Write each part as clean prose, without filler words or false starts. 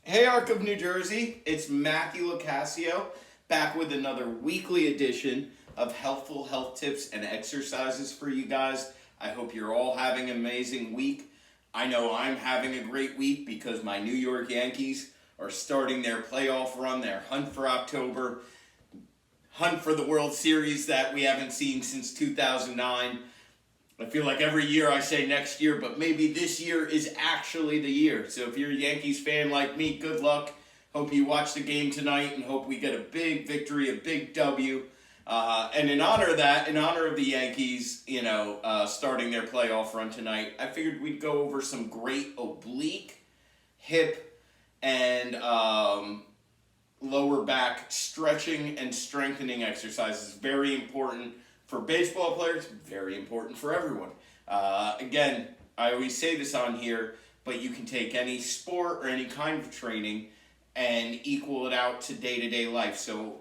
Hey, Arc of New Jersey, it's Matthew Locasio back with another weekly edition of helpful health tips and exercises for you guys. I hope you're all having an amazing week. I know I'm having a great week because my New York Yankees are starting their playoff run, their hunt for October, hunt for the World Series that we haven't seen since 2009. I feel like every year I say next year, but maybe this year is actually the year. So if you're a Yankees fan like me, good luck. Hope you watch the game tonight and hope we get a big victory, a big W. And in honor of that, in honor of the Yankees, starting their playoff run tonight, I figured we'd go over some great oblique, hip, and lower back stretching and strengthening exercises. Very important for baseball players, very important for everyone. Again, I always say this on here, but you can take any sport or any kind of training and equal it out to day-to-day life. So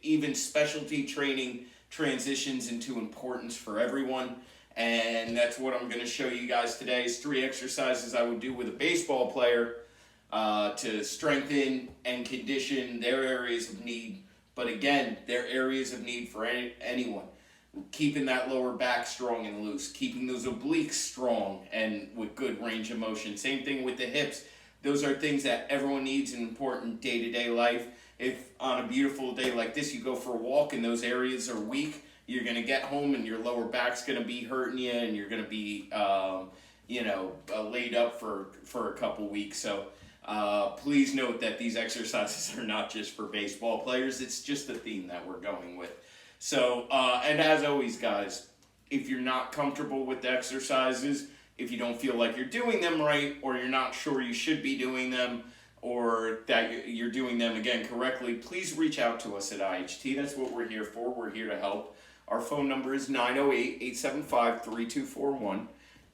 even specialty training transitions into importance for everyone. And that's what I'm going to show you guys today is 3 exercises I would do with a baseball player to strengthen and condition their areas of need. But again, they're areas of need for anyone. Keeping that lower back strong and loose. Keeping those obliques strong and with good range of motion. Same thing with the hips. Those are things that everyone needs in important day-to-day life. If on a beautiful day like this you go for a walk and those areas are weak, you're going to get home and your lower back's going to be hurting you and you're going to be laid up for a couple weeks. So please note that these exercises are not just for baseball players. It's just the theme that we're going with. So, and as always, guys, if you're not comfortable with the exercises, if you don't feel like you're doing them right, or you're not sure you should be doing them, or that you're doing them, again, correctly, please reach out to us at IHT. That's what we're here for. We're here to help. Our phone number is 908-875-3241.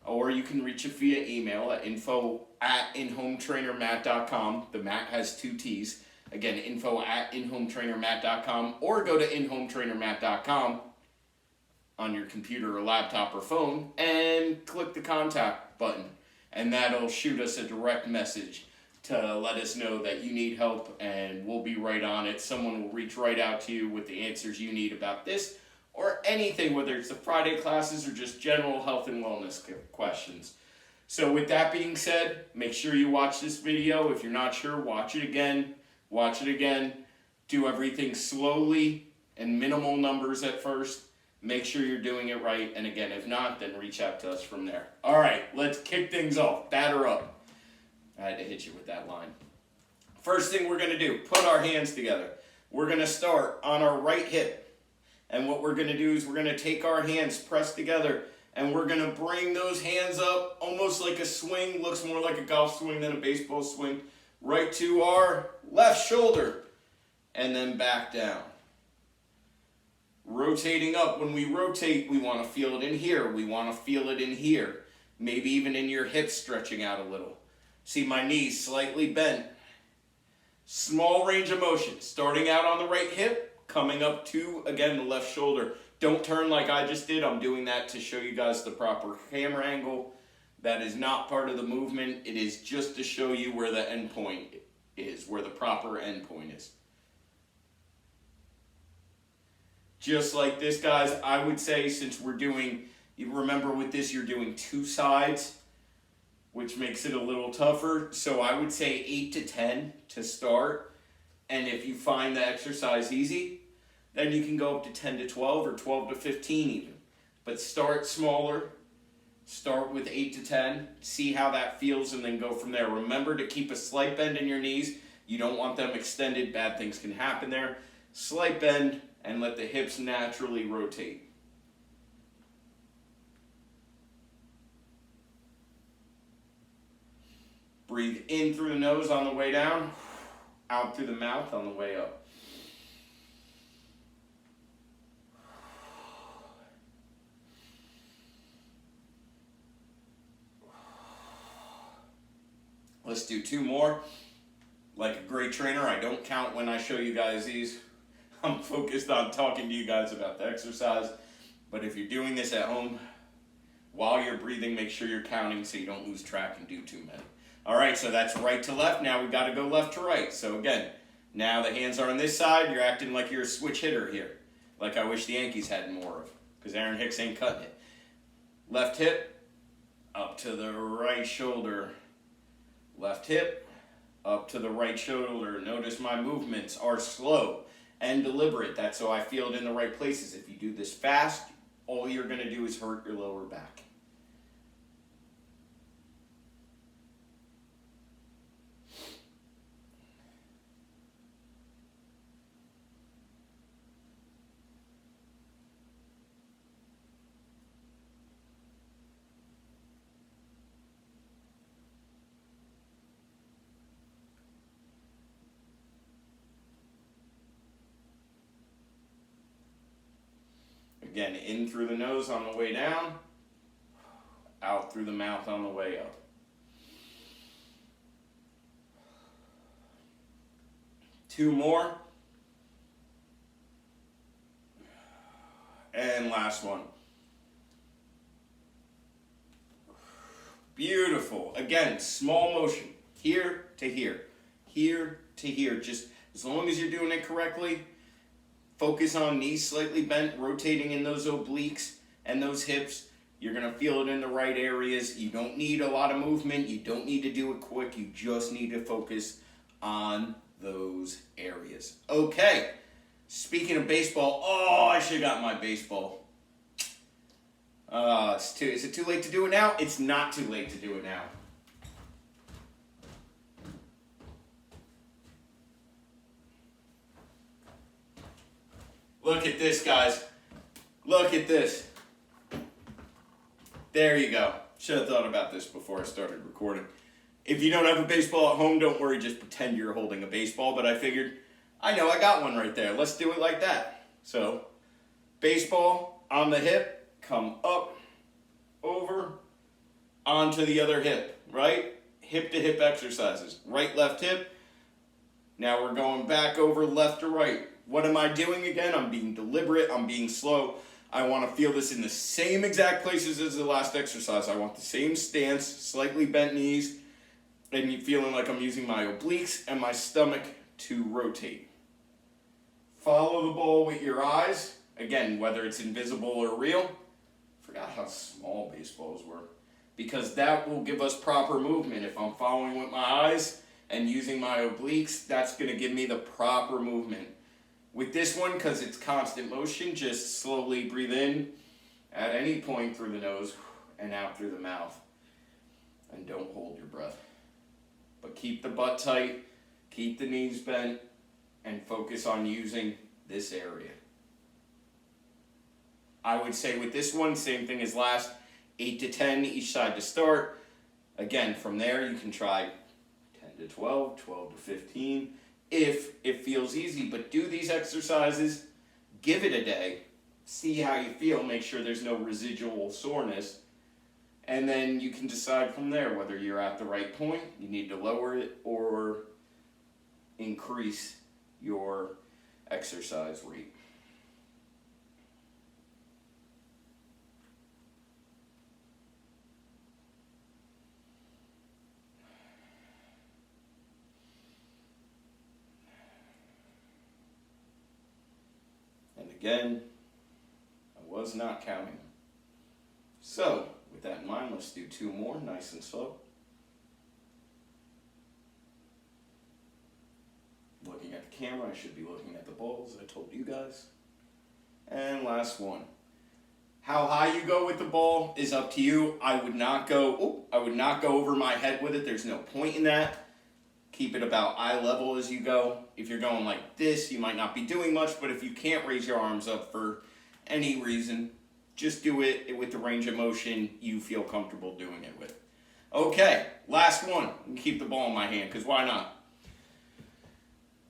Or you can reach us via email at info@inhometrainermatt.com. The Matt has 2 T's. Again, info@inhometrainermatt.com. Or go to inhometrainermatt.com on your computer or laptop or phone and click the contact button. And that'll shoot us a direct message to let us know that you need help and we'll be right on it. Someone will reach right out to you with the answers you need about this or anything, whether it's the Friday classes or just general health and wellness questions. So with that being said, make sure you watch this video. If you're not sure, watch it again. Do everything slowly and minimal numbers at first. Make sure you're doing it right. And again, if not, then reach out to us from there. All right, let's kick things off. Batter up. I had to hit you with that line. First thing we're going to do, put our hands together. We're going to start on our right hip. And what we're going to do is we're going to take our hands pressed together and we're going to bring those hands up almost like a swing. Looks more like a golf swing than a baseball swing. Right to our left shoulder and then back down. Rotating up. When we rotate, we want to feel it in here. We want to feel it in here. Maybe even in your hips stretching out a little. See my knees slightly bent. Small range of motion. Starting out on the right hip. Coming up to, again, the left shoulder. Don't turn like I just did. I'm doing that to show you guys the proper camera angle. That is not part of the movement. It is just to show you where the end point is, where the proper end point is. Just like this, guys, I would say since we're doing, you remember with this, you're doing 2 sides, which makes it a little tougher. So I would say 8 to 10 to start. And if you find the exercise easy, then you can go up to 10 to 12 or 12 to 15 even. But start smaller. Start with 8 to 10. See how that feels and then go from there. Remember to keep a slight bend in your knees. You don't want them extended. Bad things can happen there. Slight bend and let the hips naturally rotate. Breathe in through the nose on the way down. Out through the mouth on the way up. Let's do 2 more. Like a great trainer, I don't count when I show you guys these. I'm focused on talking to you guys about the exercise. But if you're doing this at home, while you're breathing, make sure you're counting so you don't lose track and do too many. All right, so that's right to left. Now we got to go left to right. So again, now the hands are on this side. You're acting like you're a switch hitter here, like I wish the Yankees had more of, because Aaron Hicks ain't cutting it. Left hip, up to the right shoulder. Left hip, up to the right shoulder. Notice my movements are slow and deliberate. That's so I feel it in the right places. If you do this fast, all you're going to do is hurt your lower back. Again, in through the nose on the way down, out through the mouth on the way up. Two more. And last one. Beautiful. Again, small motion. Here to here. Here to here. Just as long as you're doing it correctly, focus on knees slightly bent, rotating in those obliques and those hips. You're going to feel it in the right areas. You don't need a lot of movement. You don't need to do it quick. You just need to focus on those areas. Okay. Speaking of baseball, I should have got my baseball. Is it too late to do it now? It's not too late to do it now. Look at this, guys. Look at this. There you go. Should have thought about this before I started recording. If you don't have a baseball at home, don't worry. Just pretend you're holding a baseball. But I figured, I know I got one right there. Let's do it like that. So, baseball on the hip, come up, over, onto the other hip, right? Hip to hip exercises. Right, left hip. Now we're going back over left to right. What am I doing again? I'm being deliberate. I'm being slow. I want to feel this in the same exact places as the last exercise. I want the same stance, slightly bent knees, and you feeling like I'm using my obliques and my stomach to rotate. Follow the ball with your eyes. Again, whether it's invisible or real. Forgot how small baseballs were. Because that will give us proper movement. If I'm following with my eyes and using my obliques, that's going to give me the proper movement. With this one, because it's constant motion, just slowly breathe in at any point through the nose and out through the mouth. And don't hold your breath. But keep the butt tight, keep the knees bent, and focus on using this area. I would say with this one, same thing as last, 8 to 10 each side to start. Again, from there you can try 10 to 12, 12 to 15. If it feels easy, but do these exercises, give it a day, see how you feel, make sure there's no residual soreness, and then you can decide from there whether you're at the right point, you need to lower it, or increase your exercise rate. Again, I was not counting. So, with that in mind, let's do two more, nice and slow. Looking at the camera, I should be looking at the balls, I told you guys. And last one. How high you go with the ball is up to you. I would not go over my head with it. There's no point in that. Keep it about eye level as you go. If you're going like this, you might not be doing much, but if you can't raise your arms up for any reason, just do it with the range of motion you feel comfortable doing it with. Okay, last one. Keep the ball in my hand, because why not?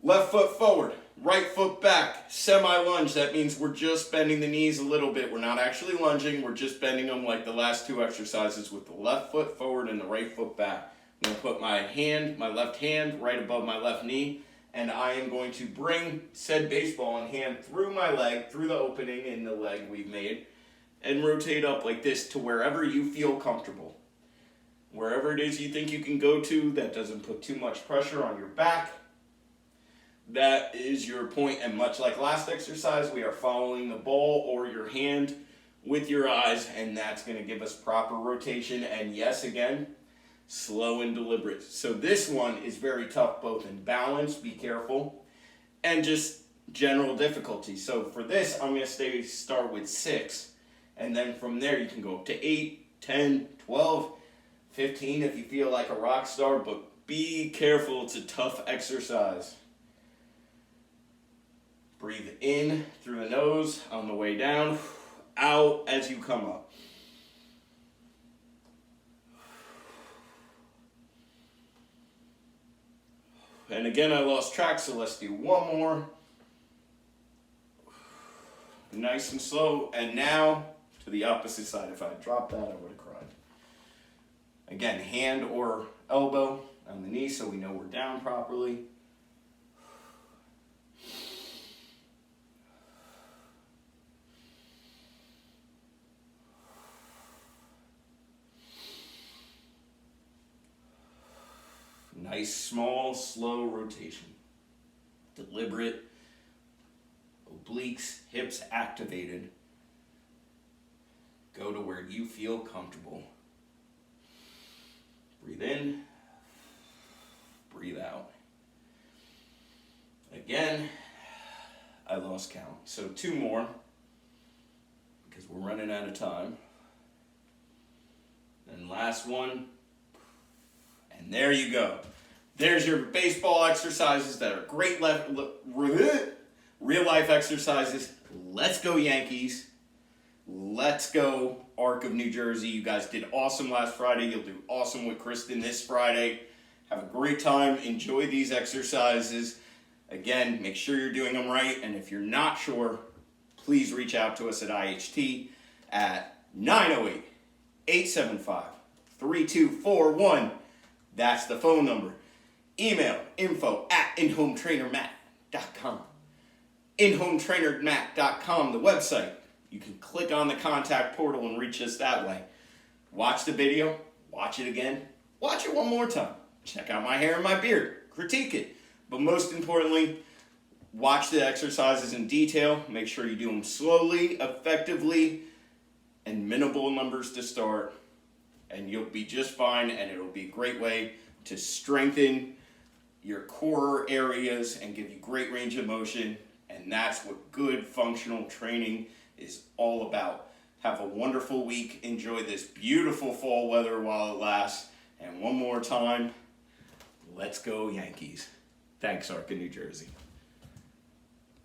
Left foot forward, right foot back, semi-lunge. That means we're just bending the knees a little bit. We're not actually lunging, we're just bending them like the last two exercises with the left foot forward and the right foot back. I'm going to put my left hand right above my left knee, and I am going to bring said baseball in hand through my leg, through the opening in the leg we've made, and rotate up like this to wherever you feel comfortable. wherever it is you think you can go to that doesn't put too much pressure on your back. That is your point, and much like last exercise, we are following the ball or your hand with your eyes, and that's going to give us proper rotation, and yes, again, slow and deliberate. So this one is very tough both in balance, be careful, and just general difficulty. So for this, I'm going to start with 6, and then from there you can go up to 8, 10, 12, 15 if you feel like a rock star, but be careful, it's a tough exercise. Breathe in through the nose on the way down, out as you come up. And again, I lost track, so let's do one more. Nice and slow, and now to the opposite side. If I had dropped that, I would have cried. Again, hand or elbow on the knee so we know we're down properly. Nice, small, slow rotation. Deliberate. Obliques, hips activated. Go to where you feel comfortable. Breathe in. Breathe out. Again, I lost count. So 2 more, because we're running out of time. Then last one. And there you go. There's your baseball exercises that are great real life exercises. Let's go Yankees. Let's go Arc of New Jersey. You guys did awesome last Friday. You'll do awesome with Kristen this Friday. Have a great time. Enjoy these exercises. Again, make sure you're doing them right. And if you're not sure, please reach out to us at IHT at 908-875-3241. That's the phone number. Email info@inhometrainermatt.com. inhometrainermatt.com, the website. You can click on the contact portal and reach us that way. Watch the video, watch it again, watch it one more time. Check out my hair and my beard, critique it. But most importantly, watch the exercises in detail. Make sure you do them slowly, effectively, and minimal numbers to start. And you'll be just fine, and it'll be a great way to strengthen your core areas and give you great range of motion. And that's what good functional training is all about. Have a wonderful week. Enjoy this beautiful fall weather while it lasts. And one more time, let's go Yankees. Thanks, Arc of New Jersey.